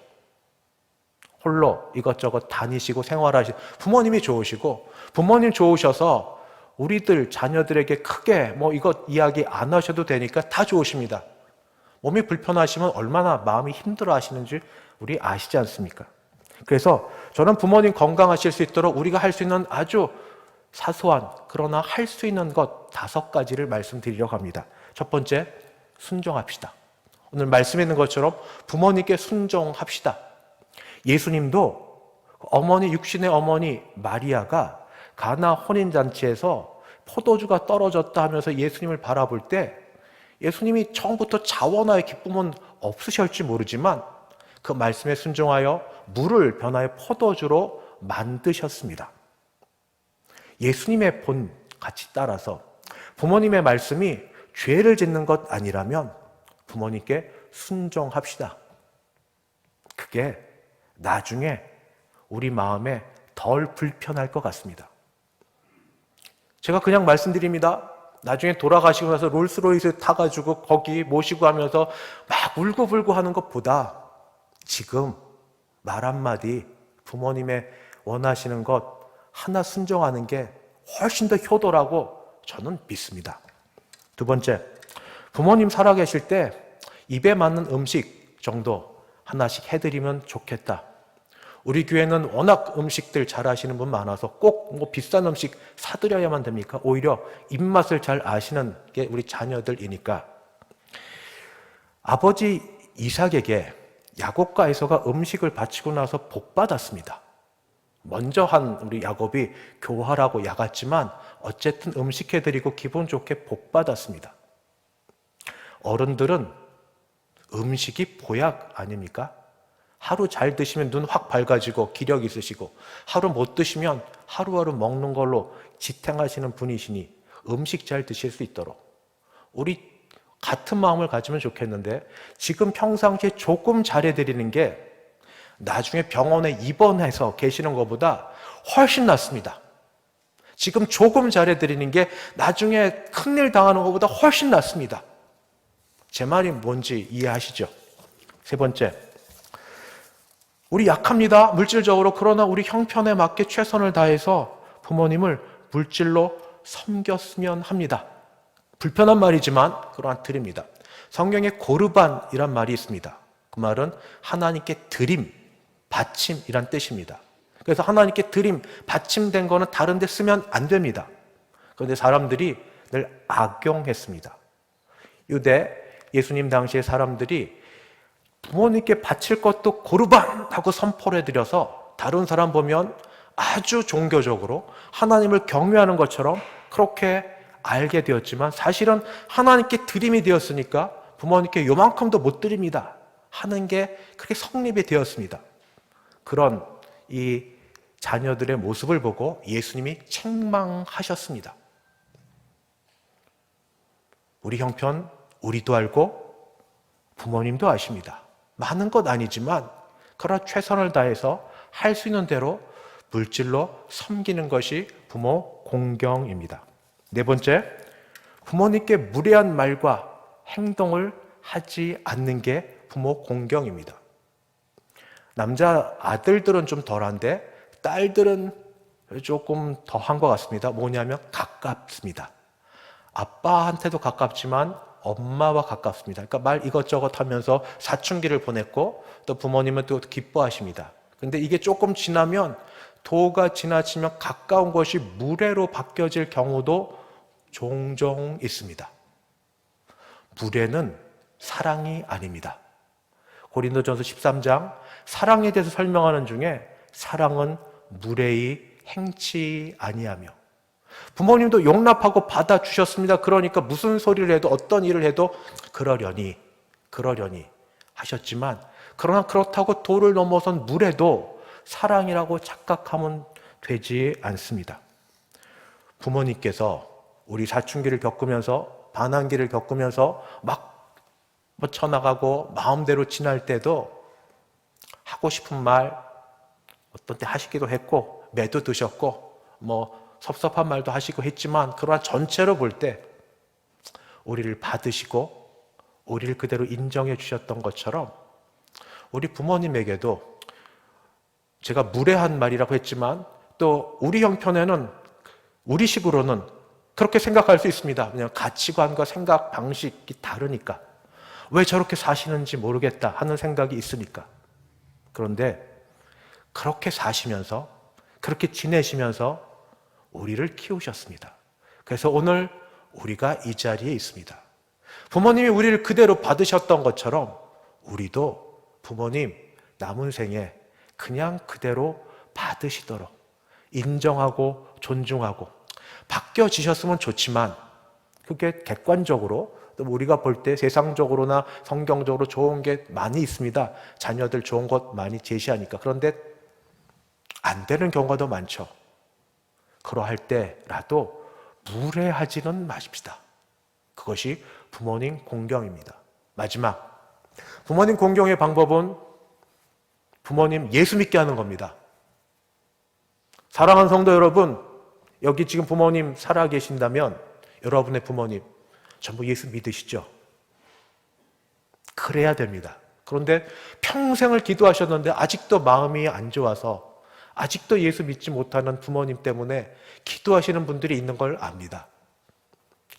홀로 이것저것 다니시고 생활하시고 부모님이 좋으시고, 부모님 좋으셔서 우리들 자녀들에게 크게 이것 이야기 안 하셔도 되니까 다 좋으십니다. 몸이 불편하시면 얼마나 마음이 힘들어 하시는지 우리 아시지 않습니까? 그래서 저는 부모님 건강하실 수 있도록 우리가 할 수 있는 아주 사소한 그러나 할 수 있는 것 5가지를 말씀드리려고 합니다. 첫 번째, 순종합시다. 오늘 말씀에 있는 것처럼 부모님께 순종합시다. 예수님도 어머니, 육신의 어머니 마리아가 가나 혼인잔치에서 포도주가 떨어졌다 하면서 예수님을 바라볼 때 예수님이 처음부터 자원하여 기쁨은 없으실지 모르지만 그 말씀에 순종하여 물을 변하여 포도주로 만드셨습니다. 예수님의 본 같이 따라서 부모님의 말씀이 죄를 짓는 것 아니라면 부모님께 순종합시다. 그게 나중에 우리 마음에 덜 불편할 것 같습니다. 제가 그냥 말씀드립니다. 나중에 돌아가시고 나서 롤스로이스 타가지고 거기 모시고 하면서 막 울고불고 하는 것보다 지금 말 한마디 부모님의 원하시는 것 하나 순종하는 게 훨씬 더 효도라고 저는 믿습니다. 두 번째, 부모님 살아계실 때 입에 맞는 음식 정도 하나씩 해드리면 좋겠다. 우리 교회는 워낙 음식들 잘 하시는 분 많아서 꼭 비싼 음식 사드려야만 됩니까? 오히려 입맛을 잘 아시는 게 우리 자녀들이니까. 아버지 이삭에게 야곱과 에서가 음식을 바치고 나서 복 받았습니다. 먼저 한 우리 야곱이 교활하고 야갔지만 어쨌든 음식해드리고 기분 좋게 복 받았습니다. 어른들은 음식이 보약 아닙니까? 하루 잘 드시면 눈 확 밝아지고 기력 있으시고, 하루 못 드시면 하루하루 먹는 걸로 지탱하시는 분이시니 음식 잘 드실 수 있도록 우리 같은 마음을 가지면 좋겠는데, 지금 평상시에 조금 잘해드리는 게 나중에 병원에 입원해서 계시는 것보다 훨씬 낫습니다. 지금 조금 잘해드리는 게 나중에 큰일 당하는 것보다 훨씬 낫습니다. 제 말이 뭔지 이해하시죠? 세 번째, 우리 약합니다. 물질적으로. 그러나 우리 형편에 맞게 최선을 다해서 부모님을 물질로 섬겼으면 합니다. 불편한 말이지만 그러나 드립니다. 성경에 고르반이란 말이 있습니다. 그 말은 하나님께 드림, 바침이란 뜻입니다. 그래서 하나님께 드림, 바침된 거는 다른 데 쓰면 안 됩니다. 그런데 사람들이 늘 악용했습니다. 유대 예수님 당시의 사람들이 부모님께 바칠 것도 고르반 하고 선포를 해드려서 다른 사람 보면 아주 종교적으로 하나님을 경외하는 것처럼 그렇게 알게 되었지만, 사실은 하나님께 드림이 되었으니까 부모님께 요만큼도 못 드립니다 하는 게 그렇게 성립이 되었습니다. 그런 이 자녀들의 모습을 보고 예수님이 책망하셨습니다. 우리 형편 우리도 알고 부모님도 아십니다. 많은 것 아니지만 그러나 최선을 다해서 할 수 있는 대로 물질로 섬기는 것이 부모 공경입니다. 네 번째, 부모님께 무례한 말과 행동을 하지 않는 게 부모 공경입니다. 남자 아들들은 좀 덜한데 딸들은 조금 더한 것 같습니다. 뭐냐면 가깝습니다. 아빠한테도 가깝지만 엄마와 가깝습니다. 그러니까 말 이것저것 하면서 사춘기를 보냈고 또 부모님은 또 기뻐하십니다. 근데 이게 조금 지나면, 도가 지나치면 가까운 것이 무례로 바뀌어질 경우도 종종 있습니다. 무례는 사랑이 아닙니다. 고린도전서 13장 사랑에 대해서 설명하는 중에 사랑은 무례히 행치 아니하며, 부모님도 용납하고 받아주셨습니다. 그러니까 무슨 소리를 해도 어떤 일을 해도 그러려니 하셨지만 그러나 그렇다고 도를 넘어선 물에도 사랑이라고 착각하면 되지 않습니다. 부모님께서 우리 사춘기를 겪으면서 반항기를 겪으면서 막 쳐나가고 마음대로 지날 때도 하고 싶은 말 어떤 때 하시기도 했고 매도 드셨고 섭섭한 말도 하시고 했지만 그러나 전체로 볼 때 우리를 받으시고 우리를 그대로 인정해 주셨던 것처럼 우리 부모님에게도 제가 무례한 말이라고 했지만 또 우리 형편에는 우리식으로는 그렇게 생각할 수 있습니다. 그냥 가치관과 생각 방식이 다르니까 왜 저렇게 사시는지 모르겠다 하는 생각이 있으니까. 그런데 그렇게 사시면서 그렇게 지내시면서 우리를 키우셨습니다. 그래서 오늘 우리가 이 자리에 있습니다. 부모님이 우리를 그대로 받으셨던 것처럼 우리도 부모님 남은 생에 그냥 그대로 받으시도록 인정하고 존중하고 바뀌어지셨으면 좋지만 그게 객관적으로 우리가 볼 때 세상적으로나 성경적으로 좋은 게 많이 있습니다. 자녀들 좋은 것 많이 제시하니까. 그런데 안 되는 경우가 더 많죠. 그러할 때라도 무례하지는 마십시다. 그것이 부모님 공경입니다. 마지막, 부모님 공경의 방법은 부모님 예수 믿게 하는 겁니다. 사랑하는 성도 여러분, 여기 지금 부모님 살아 계신다면 여러분의 부모님 전부 예수 믿으시죠? 그래야 됩니다. 그런데 평생을 기도하셨는데 아직도 마음이 안 좋아서 아직도 예수 믿지 못하는 부모님 때문에 기도하시는 분들이 있는 걸 압니다.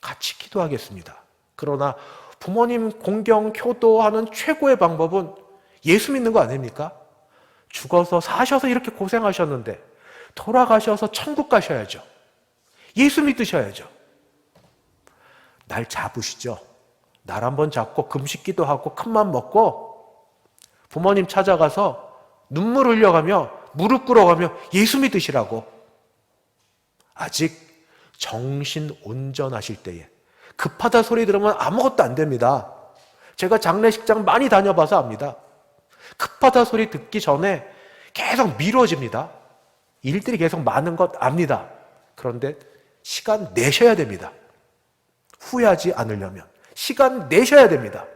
같이 기도하겠습니다. 그러나 부모님 공경, 효도하는 최고의 방법은 예수 믿는 거 아닙니까? 죽어서 사셔서 이렇게 고생하셨는데 돌아가셔서 천국 가셔야죠. 예수 믿으셔야죠. 날 잡으시죠. 날 한번 잡고 금식 기도하고 큰맘 먹고 부모님 찾아가서 눈물 흘려가며 무릎 꿇어가며 예수 믿으시라고. 아직 정신 온전하실 때에 급하다 소리 들으면 아무것도 안 됩니다. 제가 장례식장 많이 다녀봐서 압니다. 급하다 소리 듣기 전에 계속 미뤄집니다. 일들이 계속 많은 것 압니다. 그런데 시간 내셔야 됩니다. 후회하지 않으려면 시간 내셔야 됩니다.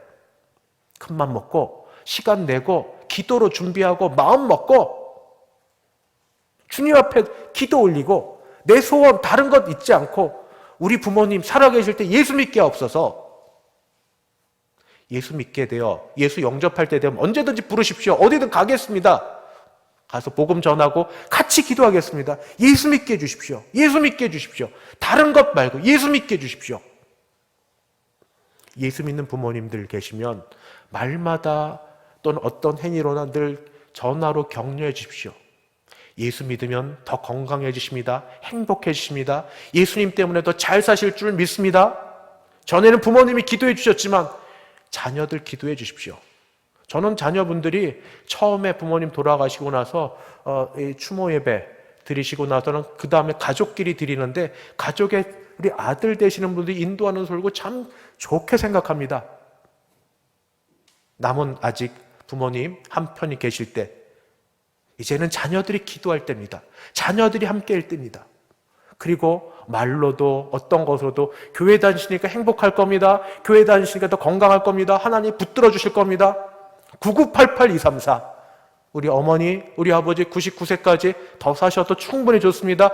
큰맘 먹고 시간 내고 기도로 준비하고 마음 먹고 주님 앞에 기도 올리고 내 소원 다른 것 잊지 않고 우리 부모님 살아계실 때 예수 믿게 하옵소서. 예수 믿게 되어 예수 영접할 때 되면 언제든지 부르십시오. 어디든 가겠습니다. 가서 복음 전하고 같이 기도하겠습니다. 예수 믿게 해주십시오. 예수 믿게 해주십시오. 다른 것 말고 예수 믿게 해주십시오. 예수 믿는 부모님들 계시면 말마다 또는 어떤 행위로나 늘 전화로 격려해 주십시오. 예수 믿으면 더 건강해지십니다. 행복해지십니다. 예수님 때문에 더 잘 사실 줄 믿습니다. 전에는 부모님이 기도해 주셨지만 자녀들 기도해 주십시오. 저는 자녀분들이 처음에 부모님 돌아가시고 나서 추모 예배 드리시고 나서는 그 다음에 가족끼리 드리는데 가족의 우리 아들 되시는 분들이 인도하는 설교 참 좋게 생각합니다. 남은 아직 부모님 한편이 계실 때 이제는 자녀들이 기도할 때입니다. 자녀들이 함께일 때입니다. 그리고 말로도 어떤 것으로도 교회 다니시니까 행복할 겁니다. 교회 다니시니까 더 건강할 겁니다. 하나님 붙들어 주실 겁니다. 9988234 우리 어머니, 우리 아버지 99세까지 더 사셔도 충분히 좋습니다.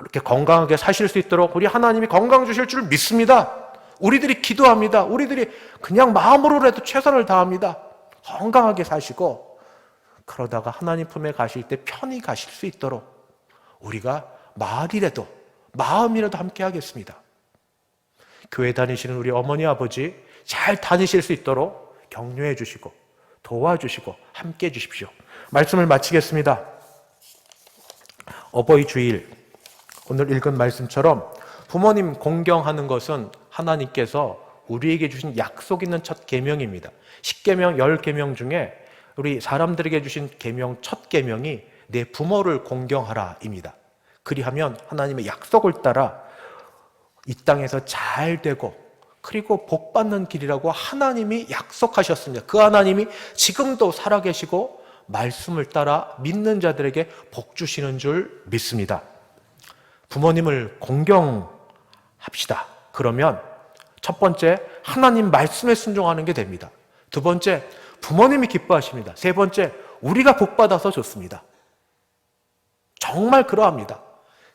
이렇게 건강하게 사실 수 있도록 우리 하나님이 건강 주실 줄 믿습니다. 우리들이 기도합니다. 우리들이 그냥 마음으로라도 최선을 다합니다. 건강하게 사시고 그러다가 하나님 품에 가실 때 편히 가실 수 있도록 우리가 말이라도 마음이라도 함께 하겠습니다. 교회 다니시는 우리 어머니 아버지 잘 다니실 수 있도록 격려해 주시고 도와주시고 함께 해 주십시오. 말씀을 마치겠습니다. 어버이 주일 오늘 읽은 말씀처럼 부모님 공경하는 것은 하나님께서 우리에게 주신 약속 있는 첫 계명입니다. 10계명, 10계명 중에 우리 사람들에게 주신 계명 첫 계명이 내 부모를 공경하라입니다. 그리하면 하나님의 약속을 따라 이 땅에서 잘 되고 그리고 복받는 길이라고 하나님이 약속하셨습니다. 그 하나님이 지금도 살아계시고 말씀을 따라 믿는 자들에게 복 주시는 줄 믿습니다. 부모님을 공경합시다. 그러면 첫 번째, 하나님 말씀에 순종하는 게 됩니다. 두 번째, 부모님이 기뻐하십니다. 세 번째, 우리가 복받아서 좋습니다. 정말 그러합니다.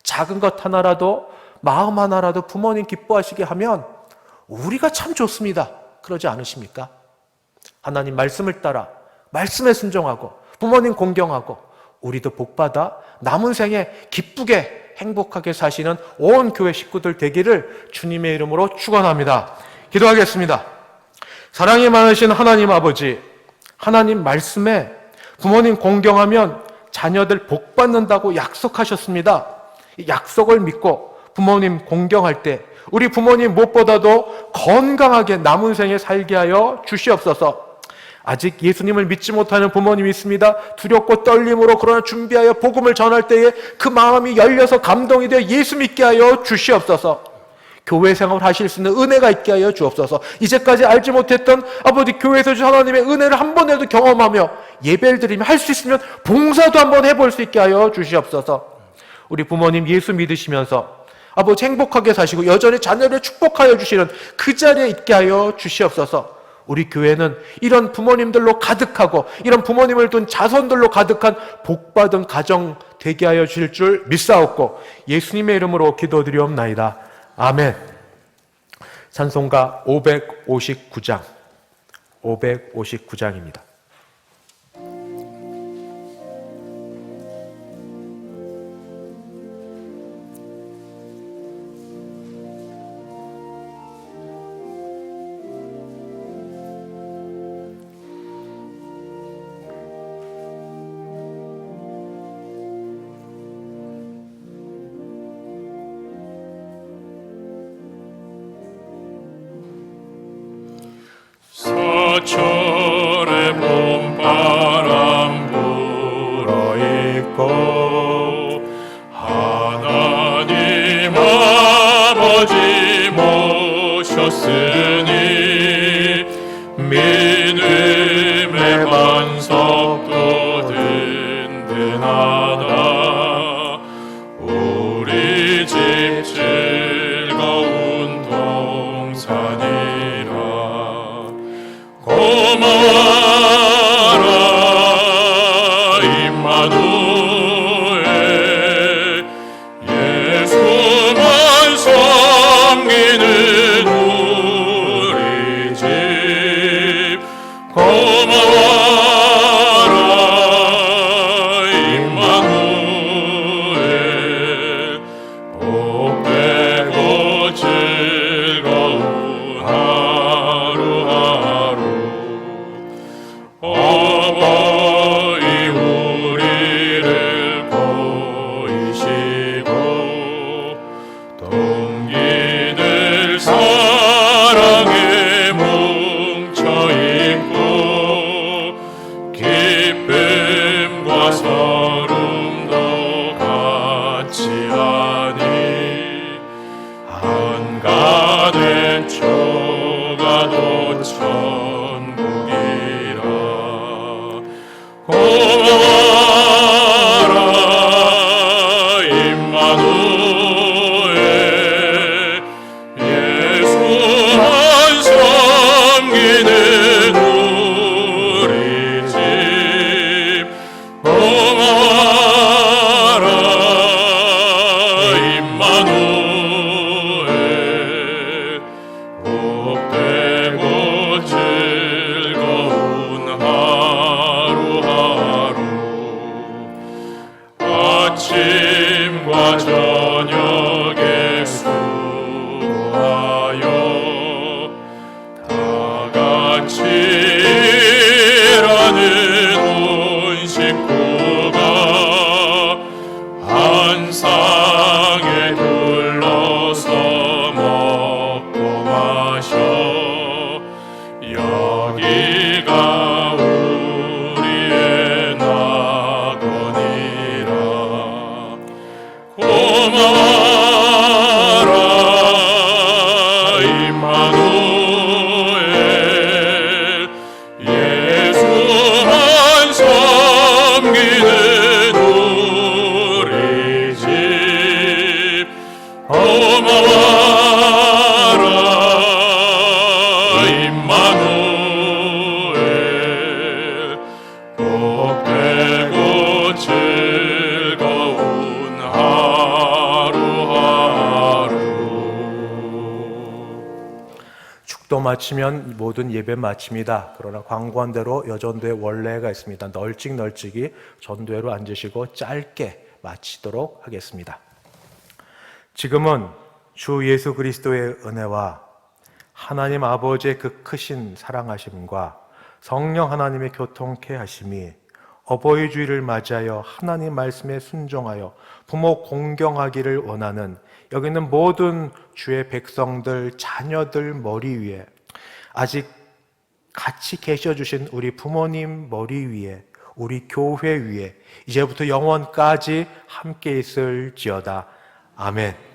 작은 것 하나라도, 마음 하나라도 부모님 기뻐하시게 하면 우리가 참 좋습니다. 그러지 않으십니까? 하나님 말씀을 따라 말씀에 순종하고 부모님 공경하고 우리도 복받아 남은 생에 기쁘게 행복하게 사시는 온 교회 식구들 되기를 주님의 이름으로 축원합니다. 기도하겠습니다. 사랑이 많으신 하나님 아버지, 하나님 말씀에 부모님 공경하면 자녀들 복받는다고 약속하셨습니다. 이 약속을 믿고 부모님 공경할 때 우리 부모님 무엇보다도 건강하게 남은 생에 살게 하여 주시옵소서. 아직 예수님을 믿지 못하는 부모님이 있습니다. 두렵고 떨림으로 그러나 준비하여 복음을 전할 때에 그 마음이 열려서 감동이 되어 예수 믿게 하여 주시옵소서. 교회 생활을 하실 수 있는 은혜가 있게 하여 주옵소서. 이제까지 알지 못했던 아버지 교회에서 주신 하나님의 은혜를 한 번이라도 경험하며 예배를 드리며 할 수 있으면 봉사도 한번 해볼 수 있게 하여 주시옵소서. 우리 부모님 예수 믿으시면서 아버지 행복하게 사시고 여전히 자녀를 축복하여 주시는 그 자리에 있게 하여 주시옵소서. 우리 교회는 이런 부모님들로 가득하고 이런 부모님을 둔 자손들로 가득한 복받은 가정 되게 하여 주실 줄 믿사옵고 예수님의 이름으로 기도드리옵나이다. 아멘. 찬송가 559장입니다. 서철의 봄바람 불어있고 하나님 아버지 모셨으니 믿음의 반석도 든든하다. 우리 집 즐거운 동산이라. 고마워라 임마누엘 예수만 섬기는 우리 집. 고마워라 임마누엘 복되고 즐거운 하루하루. 어버이 우리를 보이시고 동기들 사랑에 뭉쳐있고 기쁨과 서름도 같이 하니 한가된 초가도 천국이라. 고마워라 임마누엘 예수만 섬기는 우리 집. 고마워라 임마누엘 복되고 즐거운 하루하루. 아침과 저녁에 수고하여 다같이 일하는 온 식구가 한 상에 둘러서 먹고 마셔. 여기가 우리의 낙원이라. 고마워라 임마누엘 기도 마치면 모든 예배 마칩니다. 그러나 광고한 대로 여전도의 원례가 있습니다. 널찍이 전도회로 앉으시고 짧게 마치도록 하겠습니다. 지금은 주 예수 그리스도의 은혜와 하나님 아버지의 그 크신 사랑하심과 성령 하나님의 교통케 하심이 어버이 주일을 맞이하여 하나님 말씀에 순종하여 부모 공경하기를 원하는 여기 있는 모든 주의 백성들, 자녀들 머리 위에, 아직 같이 계셔 주신 우리 부모님 머리 위에, 우리 교회 위에 이제부터 영원까지 함께 있을지어다. 아멘.